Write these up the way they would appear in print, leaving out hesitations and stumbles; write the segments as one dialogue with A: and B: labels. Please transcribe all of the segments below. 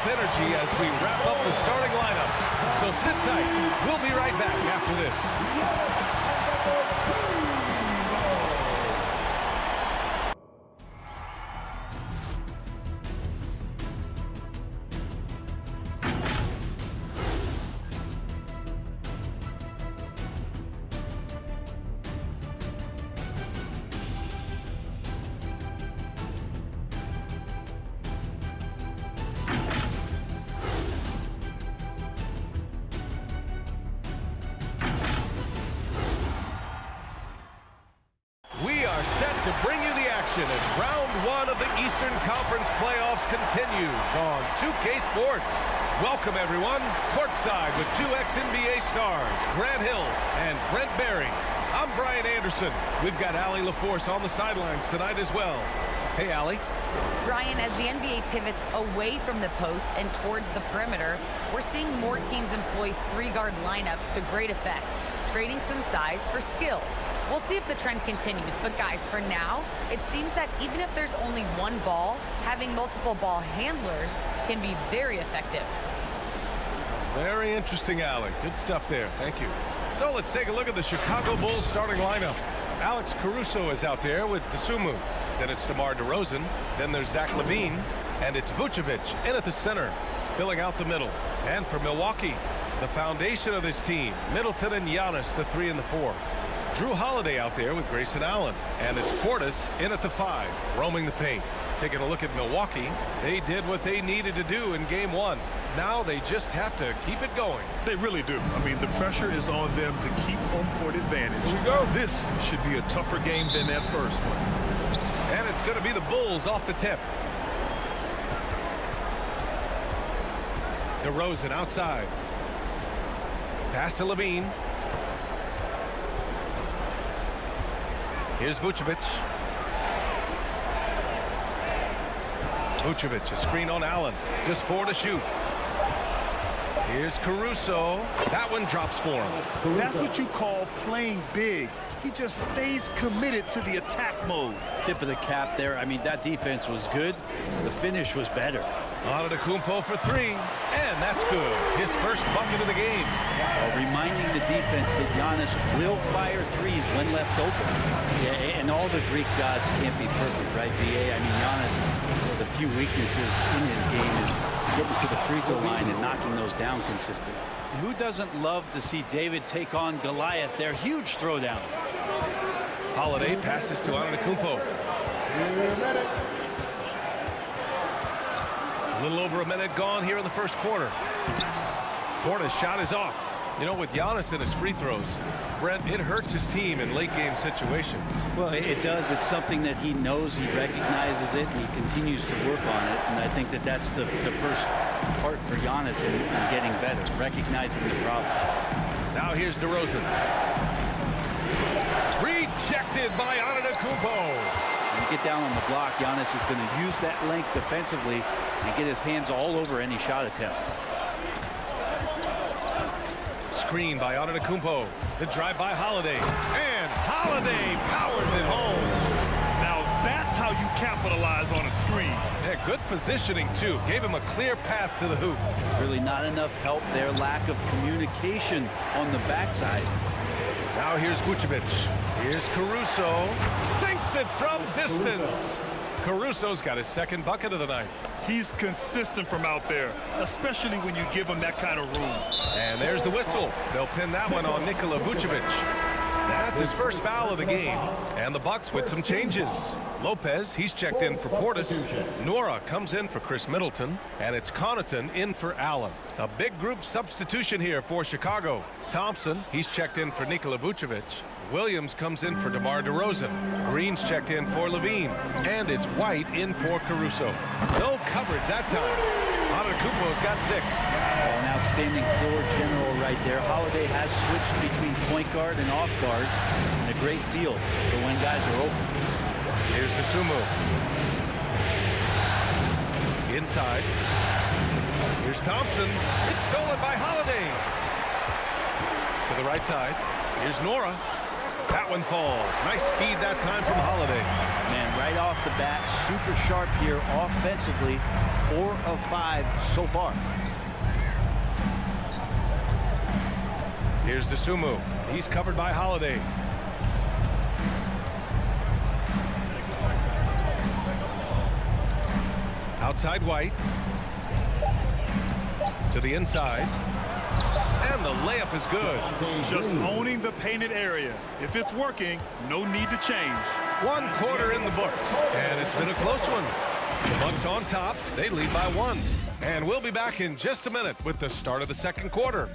A: energy as we wrap up the starting lineups. So sit tight. We'll be right back after this. Set to bring you the action as round one of the Eastern Conference playoffs continues on 2K Sports. Welcome, everyone. Courtside with two ex-NBA stars, Grant Hill and Brent Berry. I'm Brian Anderson. We've got Allie LaForce on the sidelines tonight as well. Hey, Allie.
B: Brian, as the NBA pivots away from the post and towards the perimeter, we're seeing more teams employ three-guard lineups to great effect, trading some size for skill. We'll see if the trend continues, but guys, for now, it seems that even if there's only one ball, having multiple ball handlers can be very effective.
A: Very interesting, Allie. Good stuff there. Thank you. So let's take a look at the Chicago Bulls starting lineup. Alex Caruso is out there with Dosunmu. Then it's DeMar DeRozan. Then there's Zach LaVine. And it's Vucevic in at the center, filling out the middle. And for Milwaukee, the foundation of this team, Middleton and Giannis, the 3 and the 4. Drew Holiday out there with Grayson Allen. And it's Portis in at the 5, roaming the paint. Taking a look at Milwaukee, they did what they needed to do in game one. Now they just have to keep it going.
C: They really do. I mean, the pressure is on them to keep home court advantage.
A: Here we go.
C: This should be a tougher game than that first one.
A: And it's going to be the Bulls off the tip. DeRozan outside. Pass to LaVine. Here's Vucevic. Vucevic, a screen on Allen. Just 4 to shoot. Here's Caruso. That one drops for him.
C: That's what you call playing big. He just stays committed to the attack mode.
D: Tip of the cap there. I mean, that defense was good. The finish was better.
A: Antetokounmpo for 3, and that's good. His first bucket of the game.
D: Reminding the defense that Giannis will fire threes when left open. Yeah, and all the Greek gods can't be perfect, right, BA? I mean, Giannis, the few weaknesses in his game is getting to the free throw line and knocking those down consistently. Who doesn't love to see David take on Goliath? Their huge throwdown.
A: Holiday passes to Antetokounmpo. A little over a minute gone here in the first quarter. Portis' shot is off. You know, with Giannis and his free throws, Brent, it hurts his team in late-game situations.
D: Well, it does. It's something that he knows. He recognizes it, and he continues to work on it. And I think that that's the first part for Giannis in getting better, recognizing the problem.
A: Now here's DeRozan. Rejected by Antetokounmpo.
D: When you get down on the block, Giannis is going to use that length defensively and get his hands all over any shot attempt.
A: Screen by Antetokounmpo. The drive by Holiday. And Holiday powers it home.
C: Now that's how you capitalize on a screen.
A: Yeah, good positioning, too. Gave him a clear path to the hoop.
D: Really not enough help there. Lack of communication on the backside.
A: Now here's Vucevic. Here's Caruso. Sinks it from distance. Caruso's got his second bucket of the night.
C: He's consistent from out there, especially when you give him that kind of room.
A: And there's the whistle. They'll pin that one on Nikola Vucevic. That's his first foul of the game. And the Bucks with some changes. Lopez, he's checked in for Portis. Nora comes in for Chris Middleton. And it's Connaughton in for Allen. A big group substitution here for Chicago. Thompson, he's checked in for Nikola Vucevic. Williams comes in for DeMar DeRozan. Green's checked in for LaVine. And it's White in for Caruso. No coverage that time. Antetokounmpo's got 6.
D: An outstanding floor general right there. Holiday has switched between point guard and off guard. And a great feel for when guys are open.
A: Here's Dosunmu. Inside. Here's Thompson. It's stolen by Holiday. To the right side. Here's Nora. That one falls. Nice feed that time from Holiday.
D: Man, right off the bat, super sharp here offensively. 4 of 5 so far.
A: Here's Dasumu. He's covered by Holiday. Outside White. To the inside. And the layup is good.
C: Just owning the painted area. If it's working, no need to change.
A: 1 quarter in the books, and it's been a close one. The Bucks on top. They lead by 1. And we'll be back in just a minute with the start of the second quarter.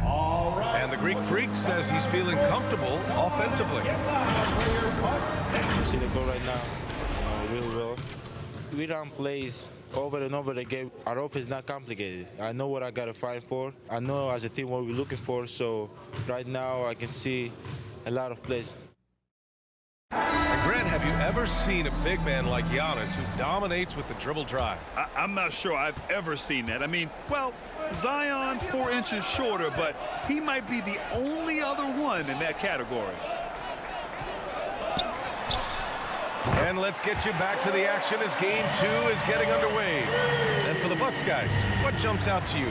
A: And the Greek Freak says he's feeling comfortable offensively.
E: You see the goal right now, real well. We run plays over and over again. Our offense is not complicated. I know what I got to fight for. I know as a team what we're looking for. So right now I can see a lot of plays.
A: Grant, have you ever seen a big man like Giannis who dominates with the dribble drive?
C: I'm not sure I've ever seen that. I mean, well, Zion 4 inches shorter, but he might be the only other one in that category.
A: And let's get you back to the action as game 2 is getting underway. And for the Bucks guys, what jumps out to you,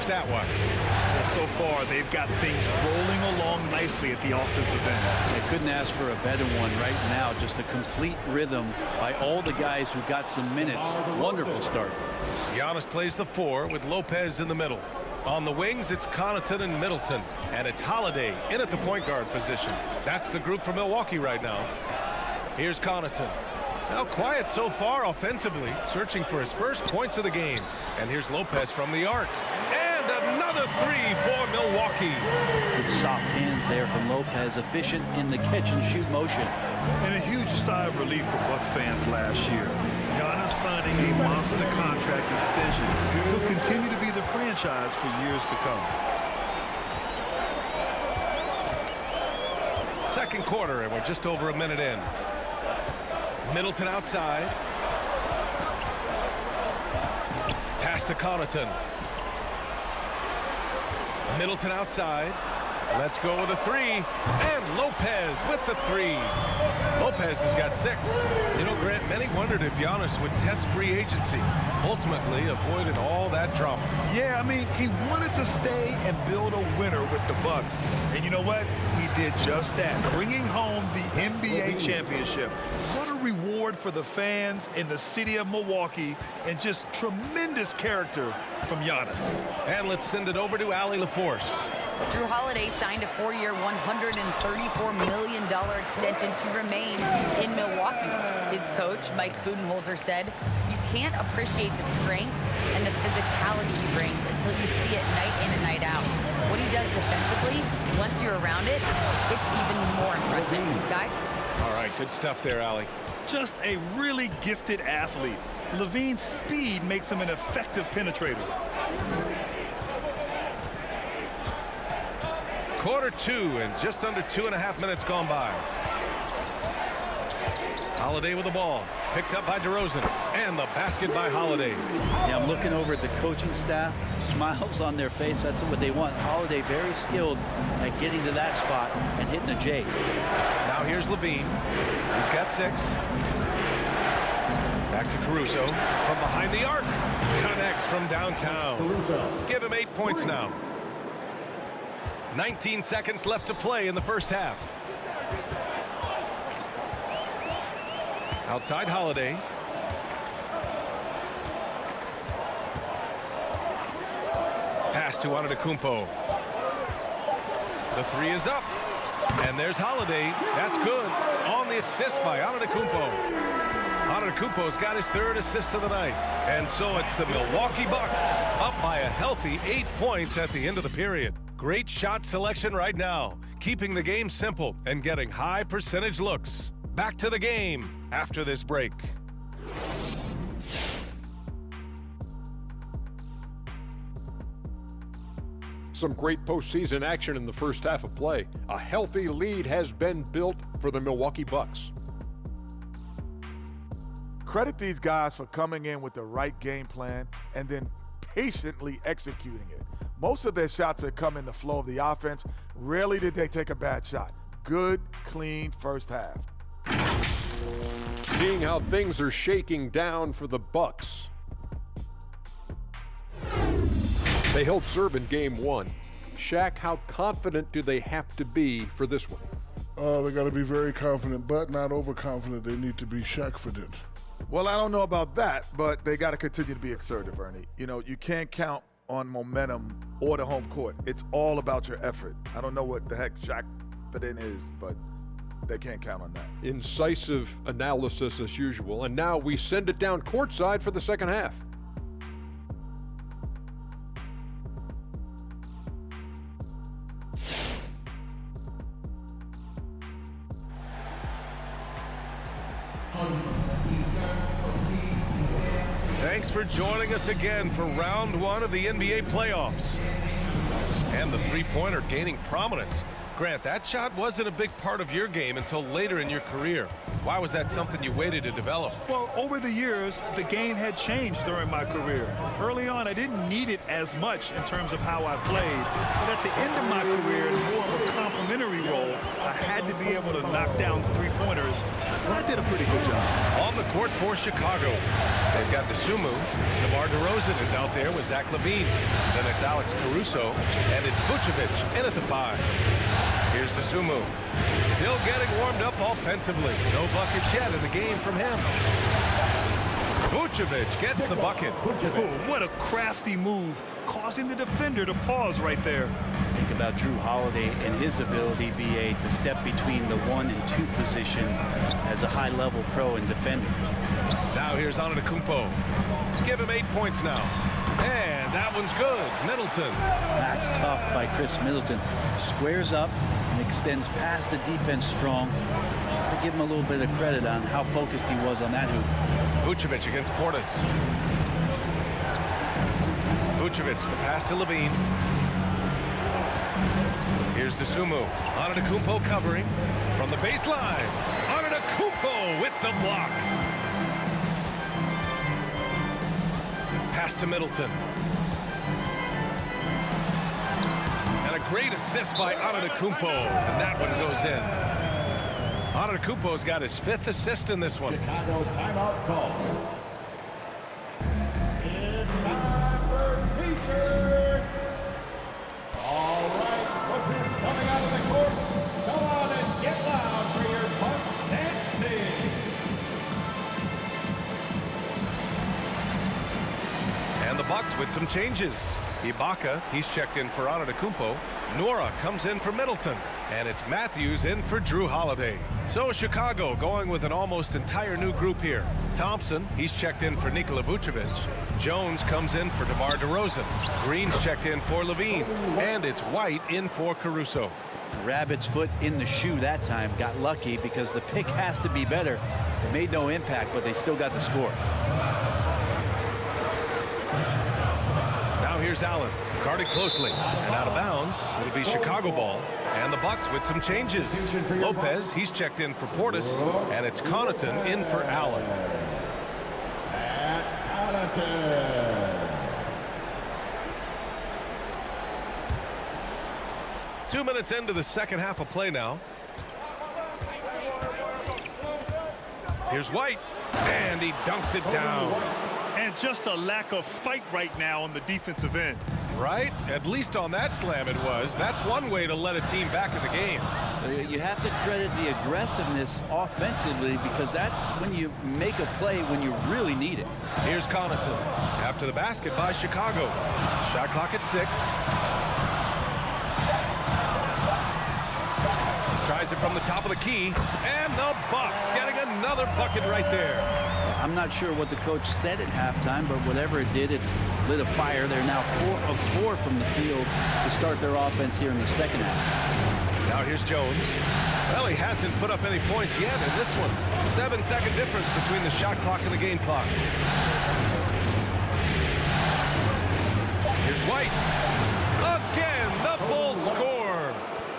A: stat-wise?
C: Well, so far, they've got things rolling along nicely at the offensive end.
D: They couldn't ask for a better one right now. Just a complete rhythm by all the guys who got some minutes. Wonderful start.
A: Giannis plays the 4 with Lopez in the middle. On the wings, it's Connaughton and Middleton. And it's Holiday in at the point guard position. That's the group for Milwaukee right now. Here's Connaughton. Now quiet so far offensively, searching for his first points of the game. And here's Lopez from the arc. And another 3 for Milwaukee.
D: Good soft hands there from Lopez, efficient in the catch-and-shoot motion.
C: And a huge sigh of relief for Buck fans last year. Giannis signing a monster contract extension. He'll continue to be the franchise for years to come.
A: Second quarter, and we're just over a minute in. Middleton outside. Pass to Connaughton. Middleton outside. Let's go with a 3. And Lopez with the 3. Lopez has got 6. You know, Grant, many wondered if Giannis would test free agency. Ultimately avoided all that drama.
C: Yeah, I mean, he wanted to stay and build a winner with the Bucks. And you know what? He did just that, bringing home the NBA championship. What a reward for the fans in the city of Milwaukee, and just tremendous character from Giannis.
A: And let's send it over to Allie LaForce.
B: Drew Holiday signed a 4-year, $134 million extension to remain in Milwaukee. His coach, Mike Budenholzer, said, "You can't appreciate the strength and the physicality he brings until you see it night in and night out. What he does defensively, once you're around it, it's even more impressive." Guys?
A: All right, good stuff there, Allie.
C: Just a really gifted athlete. Levine's speed makes him an effective penetrator.
A: Quarter 2 and just under 2.5 minutes gone by. Holiday with the ball. Picked up by DeRozan. And the basket by Holiday.
D: Yeah, I'm looking over at the coaching staff. Smiles on their face. That's what they want. Holiday very skilled at getting to that spot and hitting a J.
A: Now here's Levine. He's got 6. Back to Caruso. From behind the arc. Connects from downtown. Give him 8 points now. 19 seconds left to play in the first half. Outside Holiday. Pass to Antetokounmpo. The 3 is up. And there's Holiday. That's good. On the assist by Antetokounmpo. Antetokounmpo's got his 3rd assist of the night. And so it's the Milwaukee Bucks up by a healthy 8 points at the end of the period. Great shot selection right now, keeping the game simple and getting high percentage looks. Back to the game after this break.
F: Some great postseason action in the first half of play. A healthy lead has been built for the Milwaukee Bucks.
G: Credit these guys for coming in with the right game plan and then patiently executing it. Most of their shots have come in the flow of the offense. Rarely did they take a bad shot. Good, clean first half.
F: Seeing how things are shaking down for the Bucks. They held serve in game 1. Shaq, how confident do they have to be for this one?
H: They got to be very confident, but not overconfident. They need to be Shaq-fident.
G: Well, I don't know about that, but they got to continue to be assertive, Ernie. You know, you can't count on momentum or the home court. It's all about your effort. I don't know what the heck Shaq-fident is, but they can't count on that.
F: Incisive analysis as usual, and now we send it down courtside for the second half.
A: Thanks for joining us again for round 1 of the NBA playoffs. And the three-pointer gaining prominence. Grant, that shot wasn't a big part of your game until later in your career. Why was that something you waited to develop?
C: Well, over the years, the game had changed during my career. Early on, I didn't need it as much in terms of how I played. But at the end of my career, in more of a complementary role, I had to be able to knock down three-pointers. And I did a pretty good job.
A: On the court for Chicago, they've got Dosunmu. DeMar DeRozan is out there with Zach LaVine. Then it's Alex Caruso, and it's Vucevic in at the 5. Here's Dosunmu. Still getting warmed up offensively. No buckets yet in the game from him. Vucevic gets the bucket.
C: Oh, what a crafty move, causing the defender to pause right there.
D: Think about Drew Holiday and his ability, BA, to step between the 1 and 2 position as a high-level pro and defender.
A: Now here's Antetokounmpo. Give him 8 points now. And that one's good. Middleton.
D: That's tough by Chris Middleton. Squares up and extends past the defense strong. To give him a little bit of credit on how focused he was on that hoop.
A: Vucevic against Portis. Vucevic, the pass to LaVine. Here's Dosunmu. Antetokounmpo covering from the baseline. Antetokounmpo with the block. Pass to Middleton. And a great assist by Antetokounmpo. And that one goes in. Antetokounmpo's got his 5th assist in this one.
I: Chicago timeout call. It's time for T-shirt. All right, look who's coming out of the court. Come on and get loud for your Bucks dancing.
A: And the Bucks with some changes. Ibaka, he's checked in for Antetokounmpo. Nora comes in for Middleton. And it's Matthews in for Drew Holiday. So Chicago going with an almost entire new group here. Thompson, he's checked in for Nikola Vucevic. Jones comes in for DeMar DeRozan. Green's checked in for LaVine. And it's White in for Caruso.
D: Rabbit's foot in the shoe that time. Got lucky because the pick has to be better. It made no impact, but they still got the score.
A: Now here's Allen, guarded closely and out of bounds. It'll be Chicago ball. And the Bucks with some changes. Lopez, he's checked in for Portis, and it's Connaughton in for Allen. Connaughton. 2 minutes into the second half of play now. Here's White, and he dunks it down.
C: And just a lack of fight right now on the defensive end.
A: Right? At least on that slam it was. That's one way to let a team back in the game.
D: You have to credit the aggressiveness offensively because that's when you make a play when you really need it.
A: Here's Connaughton after the basket by Chicago. Shot clock at 6. Tries it from the top of the key, and the Bucks getting another bucket right there.
D: I'm not sure what the coach said at halftime, but whatever it did, it's lit a fire. They're now 4 of 4 from the field to start their offense here in the second half.
A: Now here's Jones. Well, he hasn't put up any points yet in this one. 7-second difference between the shot clock and the game clock. Here's White. Again, the Bulls score.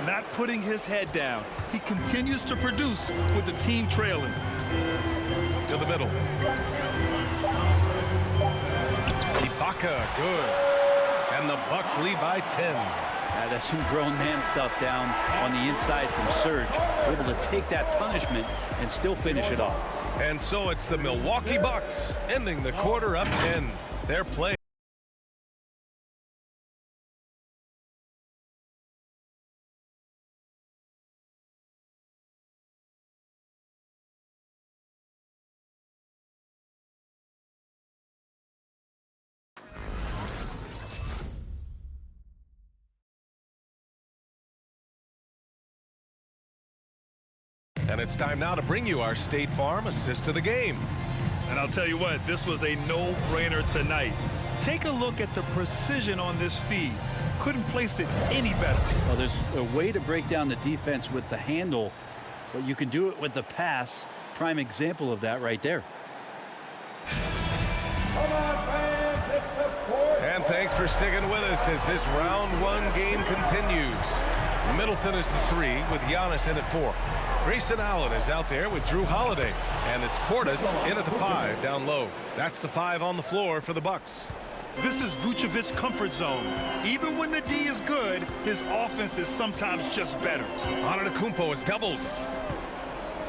C: Not putting his head down. He continues to produce with the team trailing.
A: To the middle. Ibaka, good. And the Bucks lead by 10.
D: That's some grown man stuff down on the inside from Serge. Able to take that punishment and still finish it off.
A: And so it's the Milwaukee Bucks ending the quarter up 10. Their play. And it's time now to bring you our State Farm assist of the game.
C: And I'll tell you what, this was a no-brainer tonight. Take a look at the precision on this feed. Couldn't place it any better.
D: Well, there's a way to break down the defense with the handle, but you can do it with the pass. Prime example of that right there.
I: Come on, fans, it's the fourth.
A: And thanks for sticking with us as this round one game continues. Middleton is the 3 with Giannis in at 4. Grayson Allen is out there with Drew Holiday. And it's Portis in at the 5 down low. That's the 5 on the floor for the Bucks.
C: This is Vucevic's comfort zone. Even when the D is good, his offense is sometimes just better.
A: Antetokounmpo is doubled.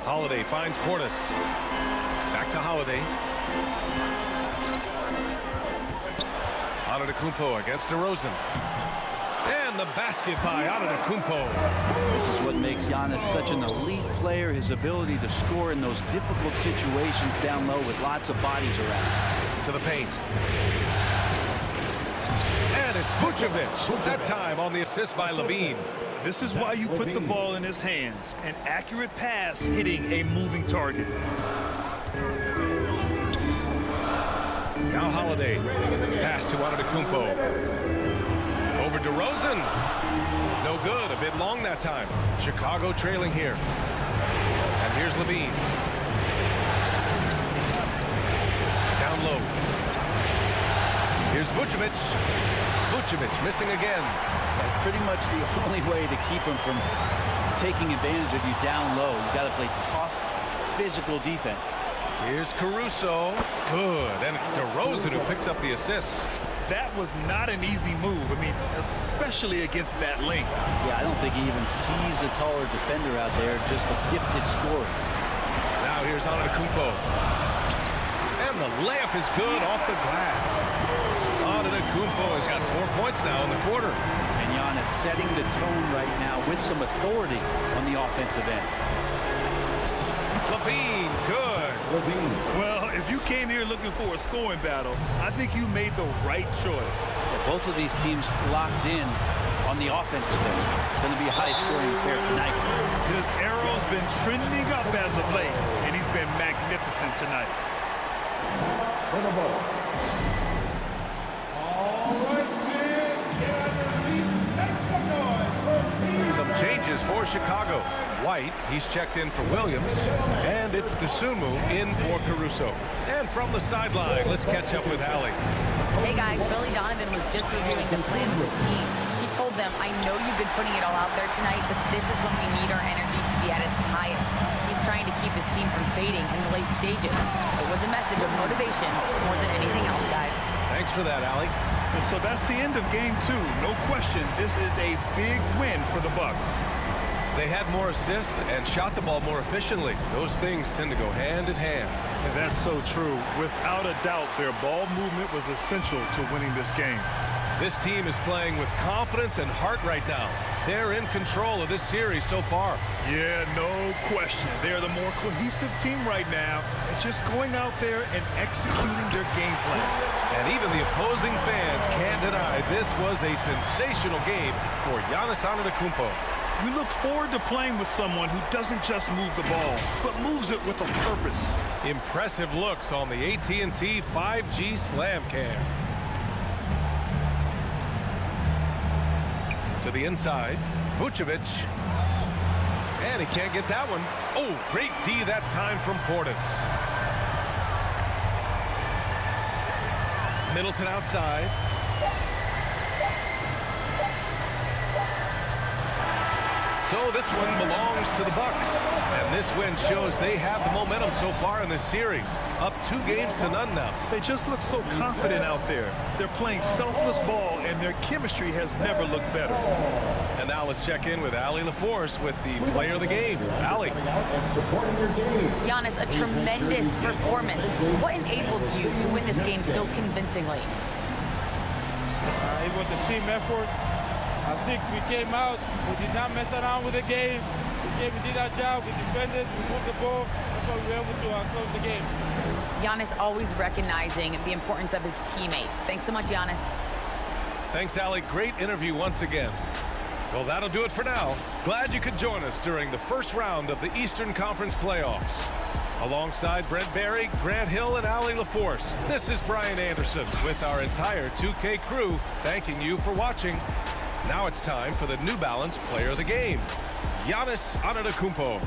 A: Holiday finds Portis. Back to Holiday. Antetokounmpo against DeRozan. And the basket by Antetokounmpo.
D: This is what makes Giannis such an elite player, his ability to score in those difficult situations down low with lots of bodies around.
A: To the paint. And it's Vucevic, that time on the assist by Levine.
C: This is why you put the ball in his hands. An accurate pass hitting a moving target.
A: Now Holiday. Pass to Antetokounmpo. Over DeRozan. No good. A bit long that time. Chicago trailing here. And here's Levine. Down low. Here's Vucevic. Vucevic missing again.
D: That's pretty much the only way to keep him from taking advantage of you down low. You got to play tough, physical defense.
A: Here's Caruso. Good. And it's DeRozan who picks up the assist.
C: That was not an easy move. I mean, especially against that length.
D: Yeah, I don't think he even sees a taller defender out there, just a gifted scorer.
A: Now here's Antetokounmpo. And the layup is good off the glass. Antetokounmpo has got 4 points now in the quarter.
D: And Giannis setting the tone right now with some authority on the offensive end.
A: Levine, good.
C: Well, if you came here looking for a scoring battle, I think you made the right choice.
D: Yeah, both of these teams locked in on the offensive end. Going to be a high-scoring affair tonight.
C: His arrow's been trending up as of late, and he's been magnificent tonight.
I: For the ball. All right, kids, get on your feet. Make some noise for Team
A: Some changes for Chicago. White, he's checked in for Williams. And it's Dosunmu in for Caruso. And from the sideline, let's catch up with Allie.
B: Hey guys, Billy Donovan was just reviewing the plan of his team. He told them, I know you've been putting it all out there tonight, but this is when we need our energy to be at its highest. He's trying to keep his team from fading in the late stages. It was a message of motivation more than anything else, guys.
A: Thanks for that, Allie.
C: So that's the end of game 2. No question, this is a big win for the Bucks.
A: They had more assists and shot the ball more efficiently. Those things tend to go hand in hand.
C: And that's so true. Without a doubt, their ball movement was essential to winning this game.
A: This team is playing with confidence and heart right now. They're in control of this series so far.
C: Yeah, no question. They're the more cohesive team right now, and just going out there and executing their game plan.
A: And even the opposing fans can't deny this was a sensational game for Giannis Antetokounmpo.
C: We look forward to playing with someone who doesn't just move the ball, but moves it with a purpose.
A: Impressive looks on the AT&T 5G Slam Cam. To the inside, Vucevic. And he can't get that one. Oh, great D that time from Portis. Middleton outside. So this one belongs to the Bucks. And this win shows they have the momentum so far in this series. Up 2-0 now.
C: They just look so confident out there. They're playing selfless ball, and their chemistry has never looked better.
A: And now let's check in with Allie LaForce with the player of the game. Allie.
B: Giannis, a tremendous performance. What enabled you to win this game so convincingly?
E: It was a team effort. I think we came out, we did not mess around with the game. We did our job, we defended, we moved the ball. That's why we were able to close the game.
B: Giannis always recognizing the importance of his teammates. Thanks so much, Giannis.
A: Thanks, Allie. Great interview once again. Well, that'll do it for now. Glad you could join us during the first round of the Eastern Conference playoffs. Alongside Brent Barry, Grant Hill, and Allie LaForce, this is Brian Anderson with our entire 2K crew thanking you for watching. Now it's time for the New Balance Player of the Game, Giannis Antetokounmpo.